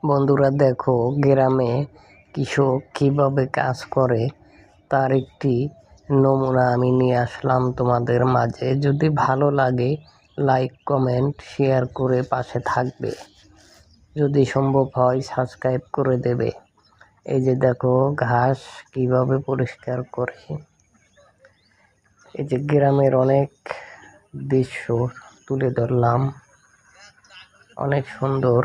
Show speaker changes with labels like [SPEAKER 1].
[SPEAKER 1] বন্ধুরা দেখো, গ্রামে কৃষক কিভাবে কাজ করে তার একটি নমুনা আমি নিয়ে আসলাম তোমাদের মাঝে। যদি ভালো লাগে লাইক কমেন্ট শেয়ার করে পাশে থাকবে, যদি সম্ভব হয় সাবস্ক্রাইব করে দেবে। এই যে দেখো ঘাস কিভাবে পরিষ্কার করে। এই যে গ্রামের অনেক দৃশ্য তুলে ধরলাম, অনেক সুন্দর।